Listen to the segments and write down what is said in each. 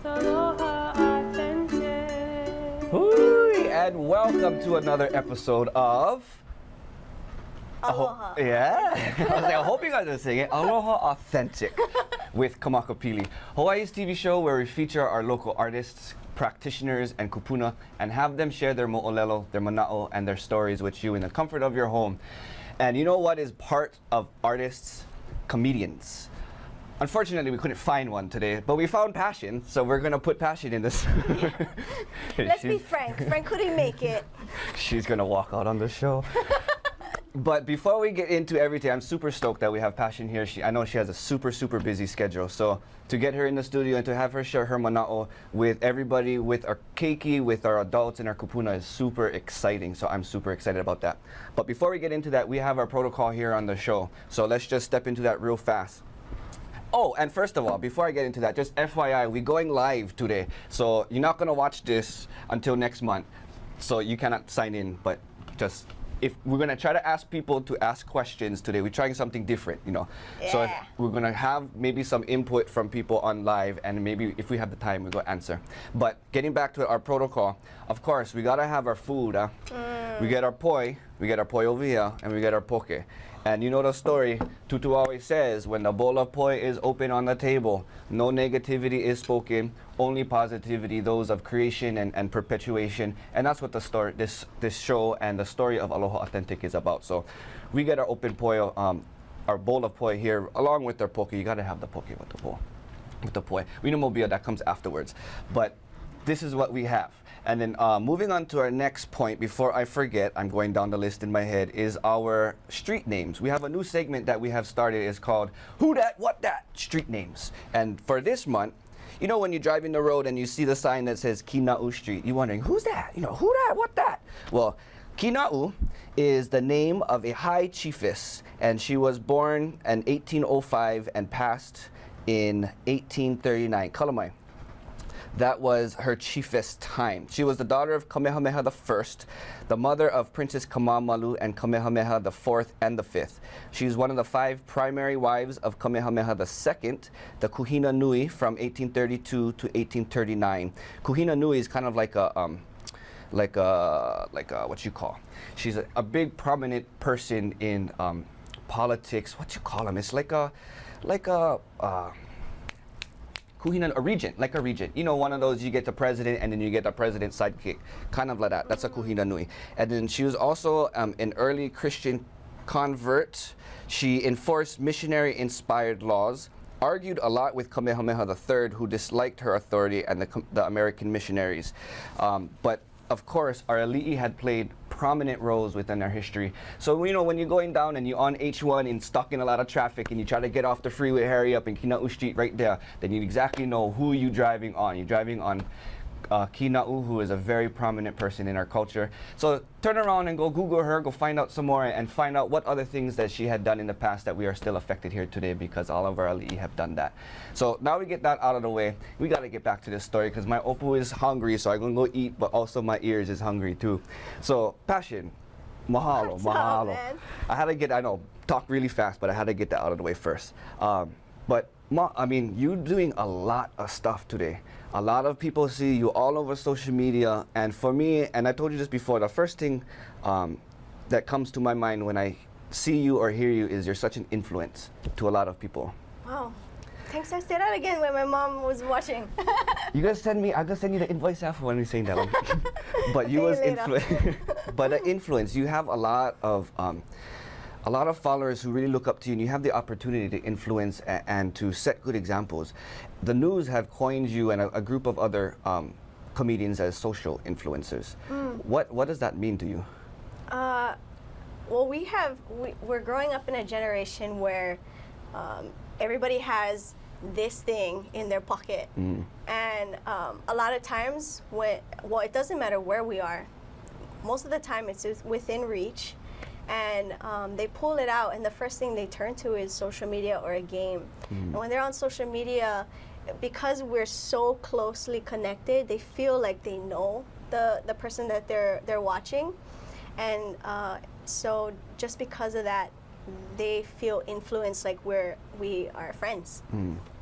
Aloha Authentic. Hooey, and welcome to another episode of Aloha. Yeah, I hope you guys are saying it. Aloha Authentic with Kamakapili, Hawaii's TV show where we feature our local artists, practitioners, and kupuna, and have them share their mo'olelo, their mana'o, and their stories with you in the comfort of your home. And you know what is part of artists? Comedians. Unfortunately, we couldn't find one today, but we found Pashyn, so we're gonna put Pashyn in this. Let's be frank. Frank couldn't make it. She's gonna walk out on the show. But before we get into everything, I'm super stoked that we have Pashyn here. I know she has a super busy schedule. So to get her in the studio and to have her share her mana'o with everybody, with our keiki, with our adults and our kupuna is super exciting. So I'm super excited about that. But before we get into that, we have our protocol here on the show. So let's just step into that real fast. Oh, and first of all, before I get into that, just FYI, we're going live today. So you're not gonna watch this until next month. So you cannot sign in, but just, if we're gonna try to ask people to ask questions today, we're trying something different, you know. Yeah. So if we're gonna have maybe some input from people on live, and maybe if we have the time, we'll go answer. But getting back to our protocol, of course, we gotta have our food. We get our poi over here, and we get our poke. And you know the story, Tutu always says, when the bowl of poi is open on the table, no negativity is spoken, only positivity, those of creation and perpetuation. And that's what the story, this show and the story of Aloha Authentic is about. So we get our open poi, our bowl of poi here, along with our poke. You gotta have the poke with the bowl, with the poi. We know mobile, that comes afterwards. But this is what we have. And then moving on to our next point, before I forget, I'm going down the list in my head, is our street names. We have a new segment that we have started. It's called Who Dat, What Dat? Street Names. And for this month, you know when you're driving the road and you see the sign that says Kina'u Street, you're wondering, who's that? You know, who that, what that? Well, Kina'u is the name of a high chiefess, and she was born in 1805 and passed in 1839. Kalamai. That was her chiefess time. She was the daughter of Kamehameha I, the mother of Princess Kamamalu and Kamehameha IV and the V. She was one of the 5 primary wives of Kamehameha II, the Kuhina Nui from 1832 to 1839. Kuhina Nui is kind of like a what you call. She's a big prominent person in politics. What you call them? It's like a Kuhina, a regent, like a regent. You know, one of those, you get the president and then you get the president's sidekick. Kind of like that. That's a Kuhina Nui. And then she was also an early Christian convert. She enforced missionary-inspired laws, argued a lot with Kamehameha III, who disliked her authority, and the American missionaries. But of course, our ali'i had played prominent roles within our history. So, you know, when you're going down and you're on H1 and stuck in a lot of traffic and you try to get off the freeway, hurry up in Kina'u Street right there, then you exactly know who you're driving on. You're driving on Kina'u, who is a very prominent person in our culture. So turn around and go Google her, go find out some more, and find out what other things that she had done in the past that we are still affected here today, because all of our ali'i have done that. So now we get that out of the way, we got to get back to this story, because my opu is hungry, so I'm going to go eat, but also my ears is hungry too. So Pashyn, mahalo, What's mahalo. up, man? I had to get, I know, talk really fast, but I had to get that out of the way first. But I mean, you're doing a lot of stuff today. A lot of people see you all over social media, and for me, and I told you this before, the first thing that comes to my mind when I see you or hear you is you're such an influence to a lot of people. Wow. Thanks, I said that again when my mom was watching. You guys send me, I'm gonna send you the invoice after when you're saying that one. But you I'll was pay you later. but the influence, you have a lot of followers who really look up to you, and you have the opportunity to influence and to set good examples. The news have coined you and a group of other comedians as social influencers. What does that mean to you? Well, we're growing up in a generation where everybody has this thing in their pocket. And a lot of times, it doesn't matter where we are. Most of the time, it's within reach. And they pull it out, and the first thing they turn to is social media or a game. And when they're on social media, because we're so closely connected, they feel like they know the person that they're watching. And so just because of that, they feel influenced, like we are friends.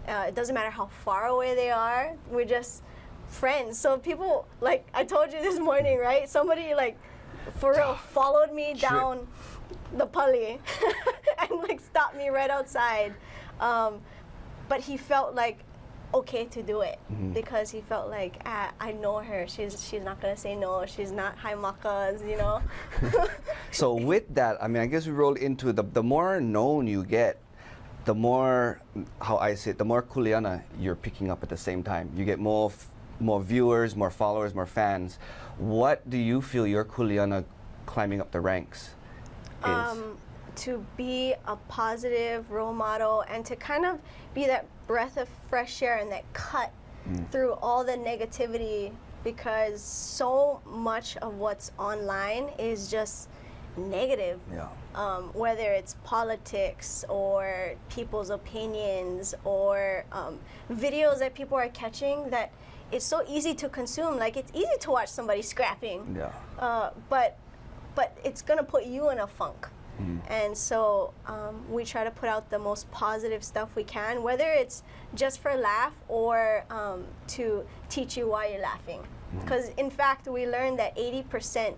It doesn't matter how far away they are. We're just friends. So people, like I told you this morning, right? Somebody like for real followed me down the pali and like stopped me right outside. But he felt like okay to do it because he felt like I know her. She's not gonna say no. She's not high makas, you know. So with that, I mean, I guess we roll into the more known you get, the more, how I say it, the more kuleana you're picking up at the same time. You get more viewers, more followers, more fans. What do you feel your kuleana climbing up the ranks is? To be a positive role model and to kind of be that breath of fresh air and that cut through all the negativity, because so much of what's online is just negative. Yeah. Whether it's politics or people's opinions or videos that people are catching that it's so easy to consume. Like it's easy to watch somebody scrapping, but it's gonna put you in a funk. And so we try to put out the most positive stuff we can, whether it's just for laugh or to teach you why you're laughing. Because in fact, we learned that 80%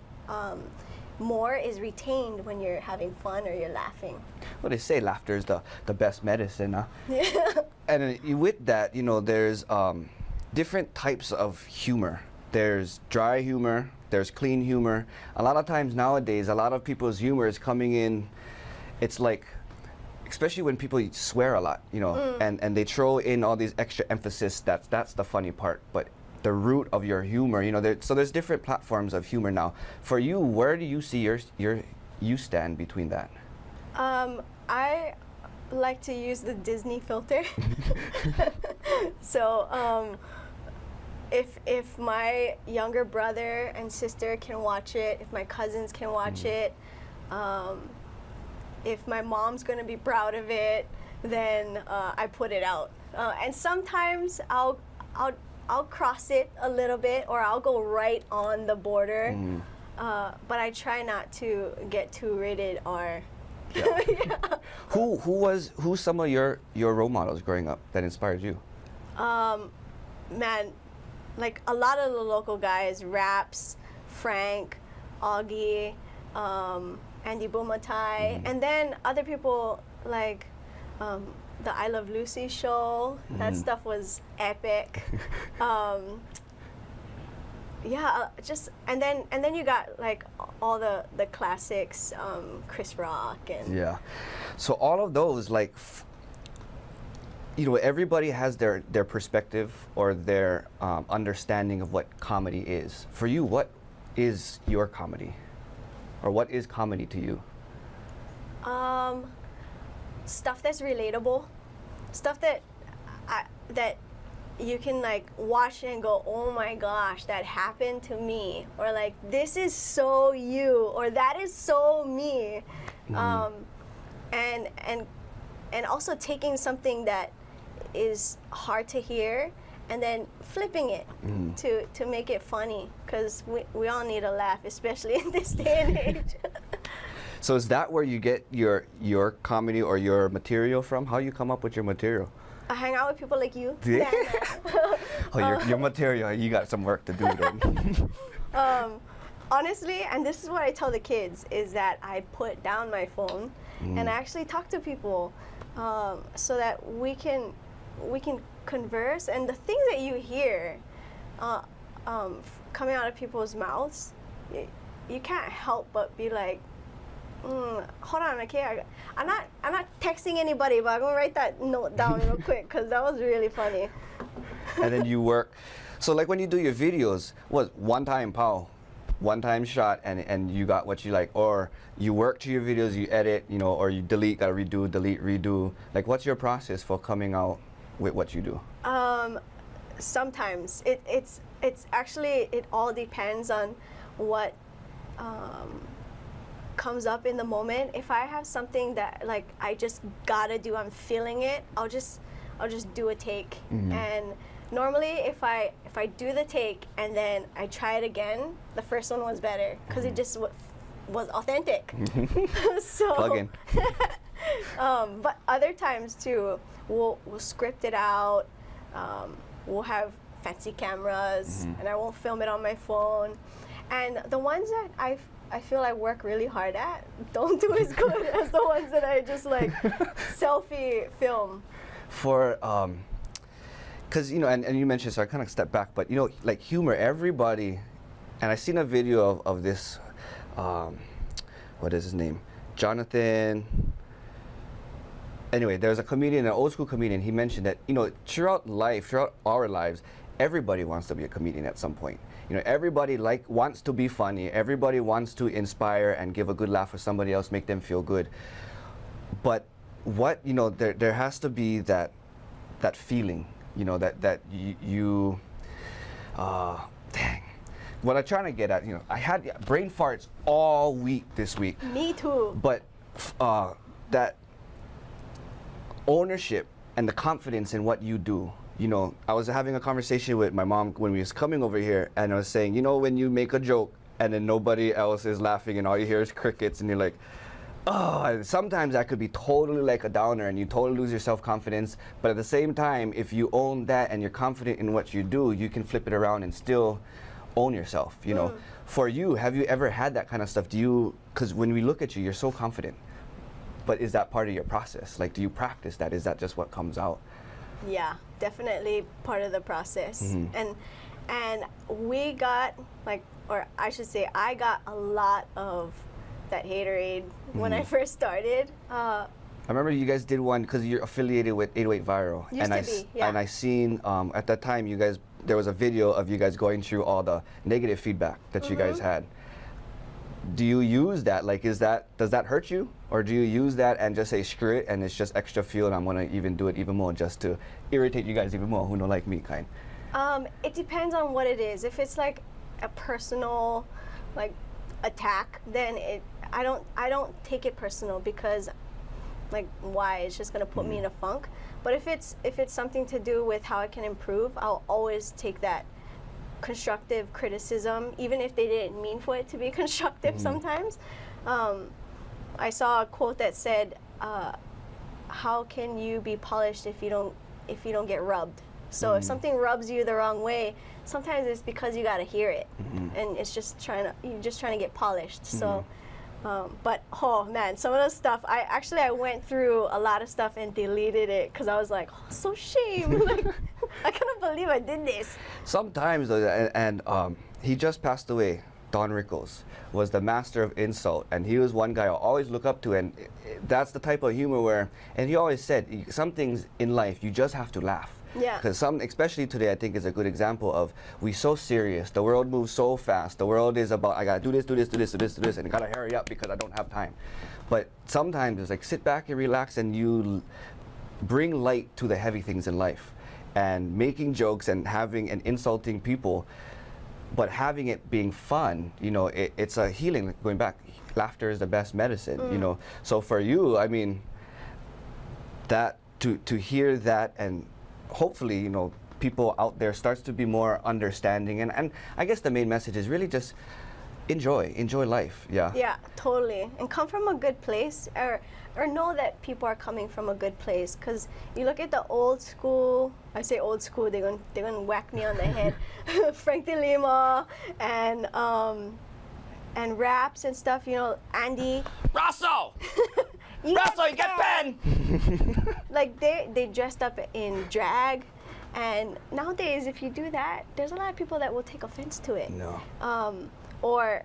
more is retained when you're having fun or you're laughing. Well, they say laughter is the best medicine, huh? Yeah. And with that, you know, there's different types of humor. There's dry humor, there's clean humor. A lot of times nowadays, a lot of people's humor is coming in, it's like, especially when people swear a lot, you know, and they throw in all these extra emphasis, that's the funny part. But the root of your humor, you know, so there's different platforms of humor now. For you, where do you see you stand between that? I like to use the Disney filter. So if my younger brother and sister can watch it, if my cousins can watch it, if my mom's gonna be proud of it, then I put it out. And sometimes I'll cross it a little bit, or I'll go right on the border. But I try not to get too rated R. Yeah. Yeah. Who's some of your role models growing up that inspired you? Man, like a lot of the local guys, Raps, Frank, Augie, Andy Bumatai, and then other people like the I Love Lucy show. That stuff was epic. Yeah, just and then you got like all the classics, Chris Rock and yeah. So all of those, like, you know, everybody has their perspective or their understanding of what comedy is. For you, what is your comedy, or what is comedy to you? Stuff that's relatable, stuff that you can like watch and go, oh my gosh, that happened to me, or like this is so you, or that is so me. And also taking something that is hard to hear and then flipping it to make it funny, because we all need a laugh, especially in this day and age. So is that where you get your comedy or your material from? How you come up with your material? I hang out with people like you. Yeah. Oh, your material, you got some work to do then. Honestly, and this is what I tell the kids, is that I put down my phone and I actually talk to people so that we can converse. And the things that you hear coming out of people's mouths, you can't help but be like, hold on, okay, I'm not texting anybody, but I'm gonna write that note down real quick because that was really funny. And then you work. So like when you do your videos, what, one time shot, and you got what you like, or you work to your videos, you edit, you know, or you delete, gotta redo, delete, redo. Like, what's your process for coming out with what you do? Sometimes it's actually, it all depends on what comes up in the moment. If I have something that like I just gotta do, I'm feeling it, I'll just do a take. And normally if I do the take and then I try it again, the first one was better because it just was authentic. So Plug in. But other times too, we'll script it out. We'll have fancy cameras, and I won't film it on my phone. And the ones that I feel I work really hard at don't do as good as the ones that I just like selfie film. For because and you mentioned, so I kind of step back, but like humor, everybody, and I seen a video of this, what is his name, Jonathan. Anyway, there's a comedian, an old school comedian. He mentioned that throughout life, throughout our lives, everybody wants to be a comedian at some point. Everybody wants to be funny. Everybody wants to inspire and give a good laugh for somebody else, make them feel good. But what there has to be that feeling, that you dang. What I'm trying to get at, I had brain farts all week this week. Me too. But that ownership and the confidence in what you do. I was having a conversation with my mom when we was coming over here, and I was saying, when you make a joke and then nobody else is laughing and all you hear is crickets, and you're like, oh, sometimes that could be totally like a downer and you totally lose your self-confidence. But at the same time, if you own that and you're confident in what you do, you can flip it around and still own yourself. For you, have you ever had that kind of stuff? Because when we look at you, you're so confident. But is that part of your process? Like, do you practice that? Is that just what comes out? Yeah, definitely part of the process. And we got or I should say, I got a lot of that haterade when I first started. I remember you guys did one because you're affiliated with 808 Viral. And I seen at that time there was a video of you guys going through all the negative feedback that you guys had. Do you use that? Does that hurt you? Or do you use that and just say, screw it, and it's just extra fuel, and I'm going to even do it even more just to irritate you guys even more who don't like me, kind? It depends on what it is. If it's like a personal attack, then I don't take it personal, because why? It's just going to put me in a funk. But if it's something to do with how I can improve, I'll always take that constructive criticism, even if they didn't mean for it to be constructive sometimes. I saw a quote that said, how can you be polished if you don't get rubbed? So if something rubs you the wrong way, sometimes it's because you got to hear it, and it's just you're just trying to get polished. So but oh man, some of the stuff, I went through a lot of stuff and deleted it because I was like, oh, so shame. I couldn't believe I did this. Sometimes, and he just passed away. Don Rickles was the master of insult, and he was one guy I always look up to, and that's the type of humor where, and he always said, some things in life you just have to laugh. Yeah. Because especially today, I think is a good example of we so serious. The world moves so fast. The world is about, I gotta do this, and I gotta hurry up because I don't have time. But sometimes it's like sit back and relax, and you bring light to the heavy things in life, and making jokes and having and insulting people. But having it being fun, it's a healing. Going back, laughter is the best medicine, So for you, I mean, that to hear that, and hopefully, people out there starts to be more understanding. And I guess the main message is really just enjoy life. Yeah. Yeah, totally. And come from a good place, or know that people are coming from a good place. Because you look at the old school, I say old school, they're gonna whack me on the head. Frank De Lima and raps and stuff, Andy. Russell! Russell, you get pen! They dressed up in drag. And nowadays, if you do that, there's a lot of people that will take offense to it. No. Or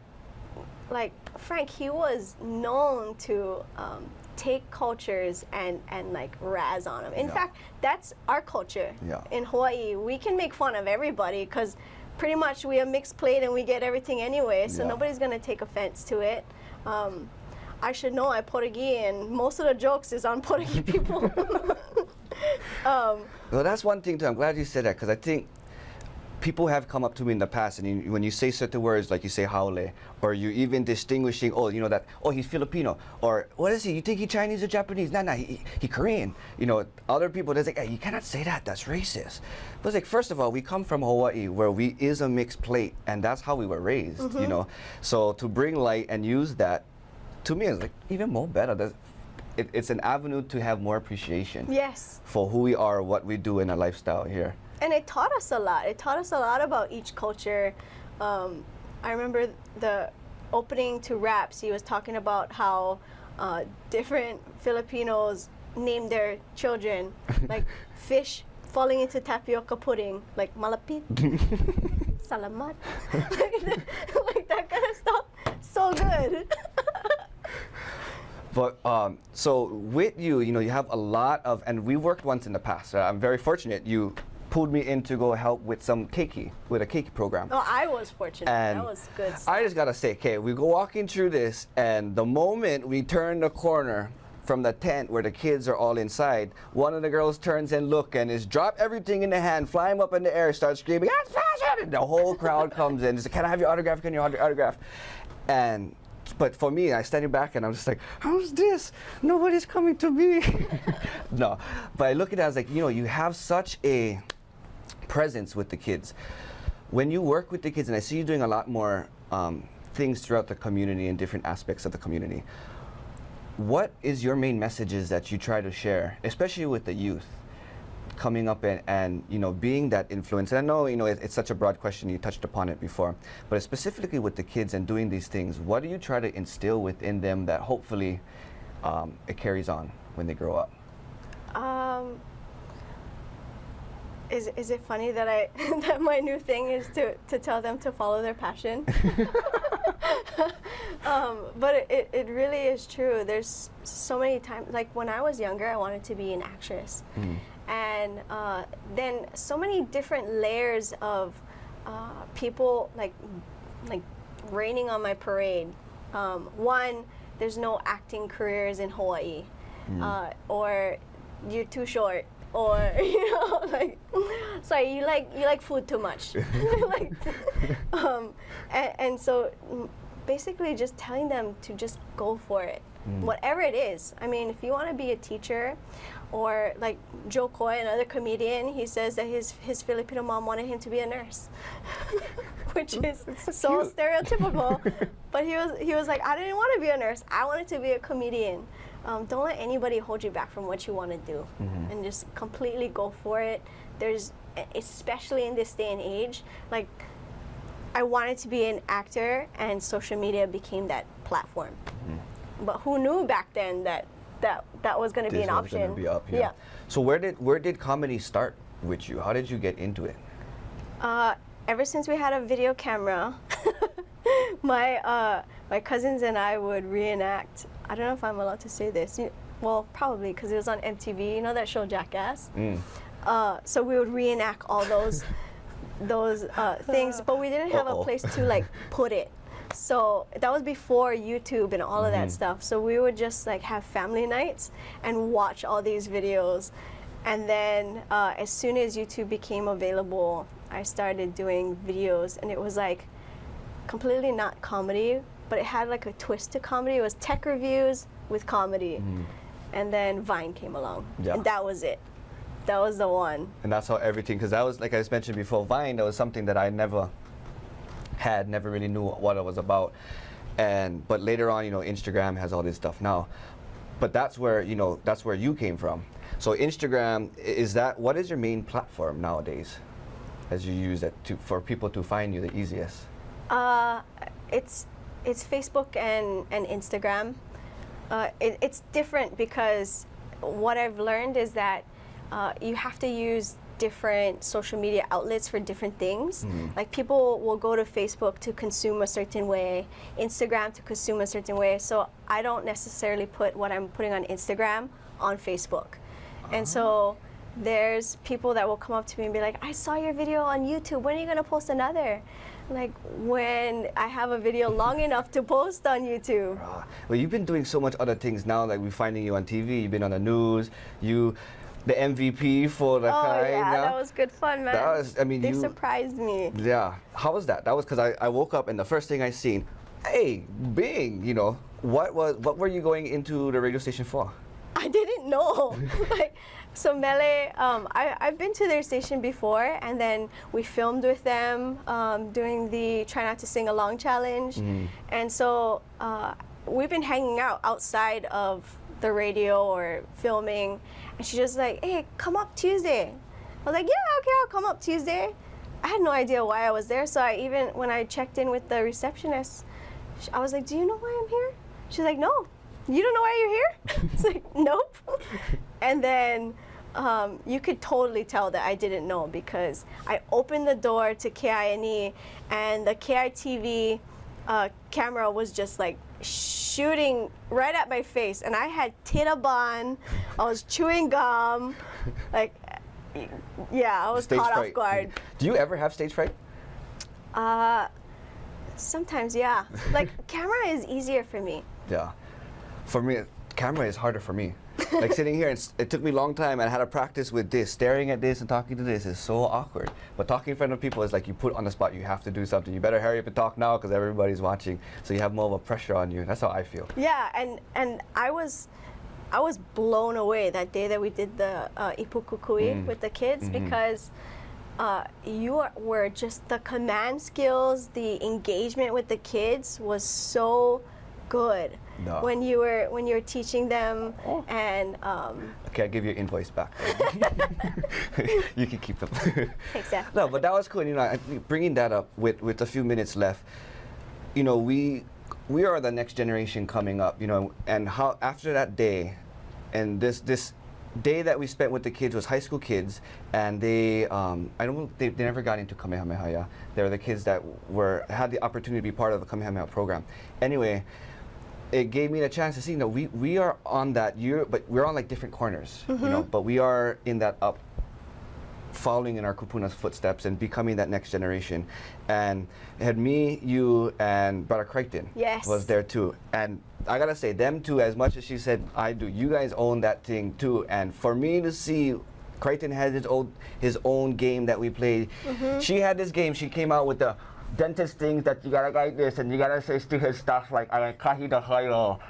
Frank, he was known to take cultures and razz on them. In fact, that's our culture. In Hawaii. We can make fun of everybody because pretty much we have mixed plate and we get everything anyway, so nobody's gonna take offense to it. I should know I'm Portuguese, and most of the jokes is on Portuguese people. Well, that's one thing too. I'm glad you said that, because I think people have come up to me in the past, and when you say certain words, like you say haole, or you even distinguishing, he's Filipino, or what is he? You think he Chinese or Japanese? Nah, he Korean. Other people, they're like, hey, you cannot say that. That's racist. But it's like, first of all, we come from Hawaii, where we is a mixed plate, and that's how we were raised. So to bring light and use that, to me, is like even more better. it's an avenue to have more appreciation Yes. for who we are, what we do in our lifestyle here. And it taught us a lot. It taught us a lot about each culture. I remember the opening to Raps, he was talking about how different Filipinos name their children, like fish falling into tapioca pudding, like malapit, salamat, like that kind of stuff. So good. But so with you, you know, you have a lot of, and we worked once in the past. I'm very fortunate. You pulled me in to go help with some keiki, with a keiki program. Oh, I was fortunate. And that was good stuff. I just gotta say, okay, we go walking through this, and the moment we turn the corner from the tent where the kids are all inside, one of the girls turns and look and is drop everything in the hand, flying up in the air, starts screaming, "That's Pashyn!" And the whole crowd comes in. Says, "Can I have your autograph? Can you have your autograph?" And but for me, I standing back and I'm just like, how's this? Nobody's coming to me. No, but I look at it as like, you know, you have such a presence with the kids. When you work with the kids, and I see you doing a lot more things throughout the community and different aspects of the community, what is your main messages that you try to share, especially with the youth? Coming up and you know, being that influence. And I know, you know, it's such a broad question, you touched upon it before, but specifically with the kids and doing these things, what do you try to instill within them that hopefully it carries on when they grow up? Is it funny that that my new thing is to tell them to follow their passion? But it really is true. There's so many times, like when I was younger, I wanted to be an actress. And then so many different layers of people like raining on my parade. One, there's no acting careers in Hawaii, or you're too short, or you know, like, sorry, you like food too much. Like, and so basically just telling them to just go for it, whatever it is. I mean, if you want to be a teacher, or like Joe Coy, another comedian, he says that his Filipino mom wanted him to be a nurse, which is so stereotypical. But he was like, I didn't want to be a nurse. I wanted to be a comedian. Don't let anybody hold you back from what you want to do, and just completely go for it. There's, especially in this day and age, like I wanted to be an actor, and social media became that platform. But who knew back then that was going to be an option? Gonna be up, yeah. So where did comedy start with you? How did you get into it? Ever since we had a video camera, my cousins and I would reenact. I don't know if I'm allowed to say this. Well, probably, because it was on MTV. You know that show Jackass? So we would reenact all those things, but we didn't have a place to like put it. So that was before YouTube and all of that stuff. So we would just like have family nights and watch all these videos. And then as soon as YouTube became available, I started doing videos, and it was like completely not comedy, but it had like a twist to comedy. It was tech reviews with comedy. And then Vine came along, and that was it. That was the one. And that's how everything, because that was, like I mentioned before, Vine, that was something that I never really knew what it was about. But later on, you know, Instagram has all this stuff now. But that's where you came from. So Instagram, what is your main platform nowadays, as you use it for people to find you the easiest? It's Facebook and Instagram. It's different because what I've learned is that you have to use different social media outlets for different things. Like people will go to Facebook to consume a certain way, Instagram to consume a certain way. So I don't necessarily put what I'm putting on Instagram on Facebook. And so there's people that will come up to me and be like, I saw your video on YouTube. When are you going to post another? Like when I have a video long enough to post on YouTube. Well, you've been doing so much other things now. Like we're finding you on TV. You've been on the news. The MVP for the kind. Oh yeah, that was good fun, man. They surprised me. Yeah, how was that? That was because I woke up and the first thing I seen, hey, Bing, you know, what were you going into the radio station for? I didn't know. So Mele, I've been to their station before, and then we filmed with them doing the Try Not to Sing Along challenge, and so we've been hanging out outside of the radio or filming, and she's just like, hey, come up Tuesday. I was like, yeah, okay, I'll come up Tuesday. I had no idea why I was there, so when I checked in with the receptionist, I was like, do you know why I'm here? She's like, no, you don't know why you're here? It's like, nope. And then you could totally tell that I didn't know, because I opened the door to KINE, and the KITV camera was just like shooting right at my face, and I had Titaban, I was chewing gum, like, yeah, I was Stage caught fright. off guard. Do you ever have stage fright? Sometimes, yeah. Like, camera is easier for me. Yeah. For me, camera is harder for me. Like sitting here, it took me a long time, and I had to practice with this. Staring at this and talking to this is so awkward. But talking in front of people is like you put on the spot. You have to do something. You better hurry up and talk now because everybody's watching. So you have more of a pressure on you. That's how I feel. Yeah, and I was blown away that day that we did the ipukukui with the kids, because were just the command skills, the engagement with the kids was so good. No. When you were teaching them, and Okay, I'll give you your invoice back. You can keep them. exactly. No, but that was cool. You know, I think bringing that up with a few minutes left, you know, we are the next generation coming up. You know, and how after that day, and this day that we spent with the kids was high school kids, and they never got into Kamehameha. Yeah, they were the kids that had the opportunity to be part of the Kamehameha program. Anyway, it gave me the chance to see, you know, we are on that year, but we're on like different corners, you know, but we are in that up, following in our kupuna's footsteps and becoming that next generation. And it had me, you, and Brother Crichton was there too. And I gotta say, them two, as much as she said, I do, you guys own that thing too. And for me to see Crichton has his own game that we played. She had this game, she came out with the dentist things that you gotta like this, and you gotta say stupid stuff like "Kahi da hairo,"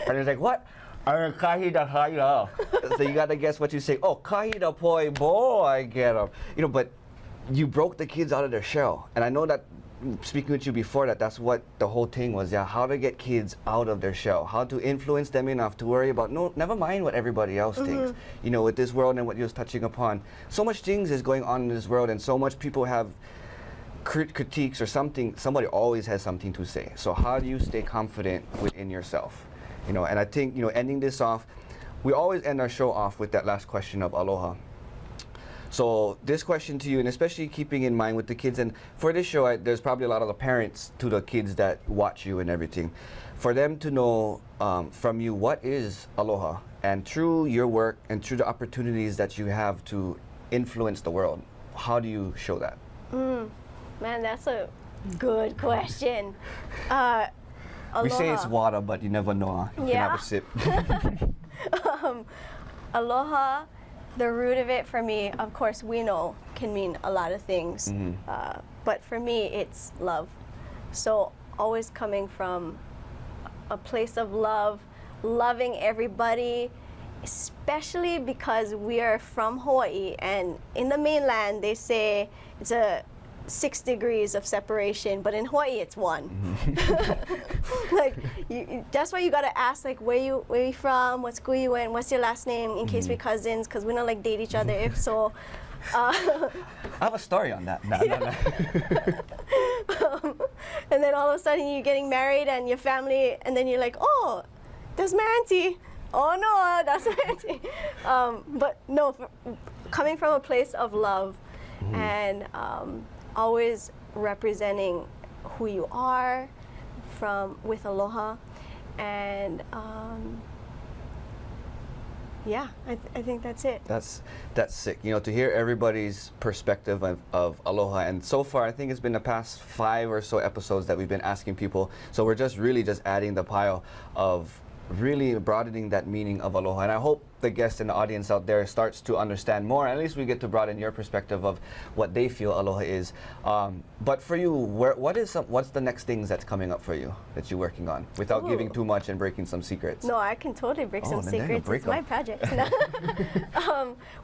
and it's like, what? Kahi da hairo. So you gotta guess what you say. Oh, Kahi da poi bo, I get them. You know, but you broke the kids out of their shell, and I know that speaking with you before that's what the whole thing was. Yeah, how to get kids out of their shell, how to influence them enough to worry about never mind what everybody else thinks. You know, with this world and what you was touching upon, so much things is going on in this world, and so much people have critiques or something. Somebody always has something to say. So how do you stay confident within yourself? You know, and I think, you know, ending this off, we always end our show off with that last question of aloha. So this question to you, and especially keeping in mind with the kids, and for this show, there's probably a lot of the parents to the kids that watch you and everything, for them to know from you, what is aloha? And through your work and through the opportunities that you have to influence the world, how do you show that? Man, that's a good question. We say it's water, but you never know. You can have a sip. Aloha, the root of it for me, of course, we know can mean a lot of things. But for me, it's love. So always coming from a place of love, loving everybody, especially because we are from Hawaii, and in the mainland, they say it's a 6 degrees of separation, but in Hawaii it's 1. Like, that's why you gotta ask, like, where you from, what school you went, what's your last name, in case we're cousins, because we don't like date each other. If so, I have a story on that. No. And then all of a sudden you're getting married and your family, and then you're like, oh, that's my auntie. Oh no, that's my auntie. But no, coming from a place of love and always representing who you are with aloha, and yeah, I think that's it. That's sick. You know, to hear everybody's perspective of aloha, and so far I think it's been the past 5 or so episodes that we've been asking people. So we're just really just adding the pile of really broadening that meaning of aloha, and I hope the guest and the audience out there starts to understand more. At least we get to broaden your perspective of what they feel aloha is. But for you, what's the next things that's coming up for you that you're working on, without giving too much and breaking some secrets? No, I can totally break some secrets. Break it's my project.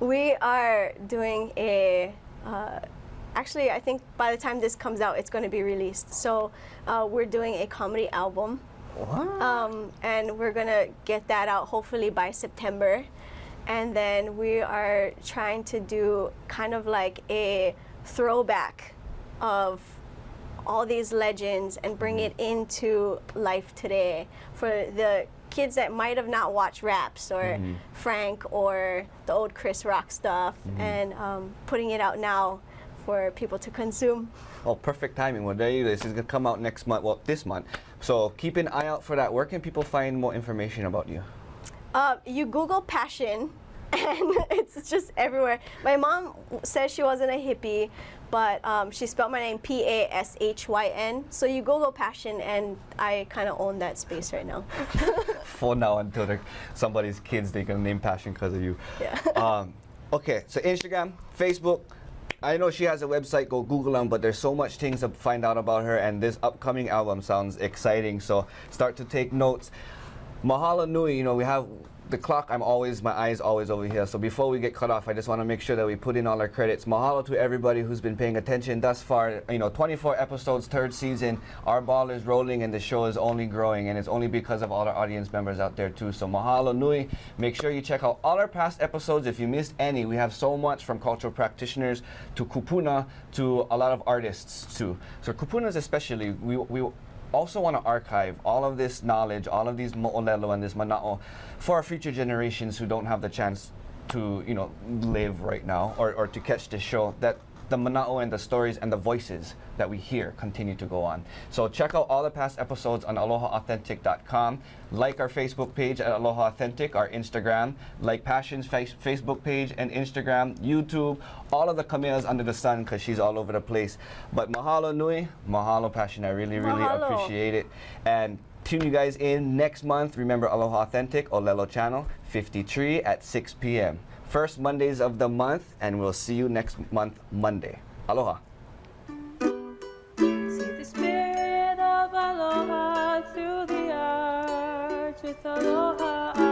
We are doing a. Actually, I think by the time this comes out, it's going to be released. So we're doing a comedy album. What? And we're gonna get that out hopefully by September. And then we are trying to do kind of like a throwback of all these legends and bring it into life today for the kids that might have not watched Raps or Frank or the old Chris Rock stuff, and putting it out now for people to consume. Oh, perfect timing. Well, there you go. This is going to come out next month, well, this month. So keep an eye out for that. Where can people find more information about you? You Google Pashyn, and it's just everywhere. My mom says she wasn't a hippie, but she spelled my name Pashyn. So you Google Pashyn, and I kind of own that space right now. For now, until somebody's kids, they can name Pashyn because of you. Yeah. Okay, so Instagram, Facebook. I know she has a website, go Google them, but there's so much things to find out about her, and this upcoming album sounds exciting, so start to take notes. Mahalo nui, we have the clock, my eyes always over here, so before we get cut off, I just want to make sure that we put in all our credits. Mahalo to everybody who's been paying attention thus far. 24 episodes, 3rd season, our ball is rolling and the show is only growing, and it's only because of all our audience members out there too. So mahalo nui. Make sure you check out all our past episodes. If you missed any, we have so much, from cultural practitioners to kupuna to a lot of artists too. So kupunas especially, we also want to archive all of this knowledge, all of these mo'olelo and this mana'o for our future generations who don't have the chance to, live right now or to catch this show, that the mana'o and the stories and the voices that we hear continue to go on. So check out all the past episodes on aloha-authentic.com. Like our Facebook page at Aloha Authentic, our Instagram, like Pashyn's Facebook page and Instagram, YouTube, all of the Kameas under the sun, because she's all over the place. But mahalo nui, mahalo Pashyn, I really Mahalo. appreciate it. And tune you guys in next month. Remember Aloha Authentic, Olelo Channel, 53 at 6 p.m. First Mondays of the month, and we'll see you next month, Monday. Aloha. See the spirit of aloha through the arts with Aloha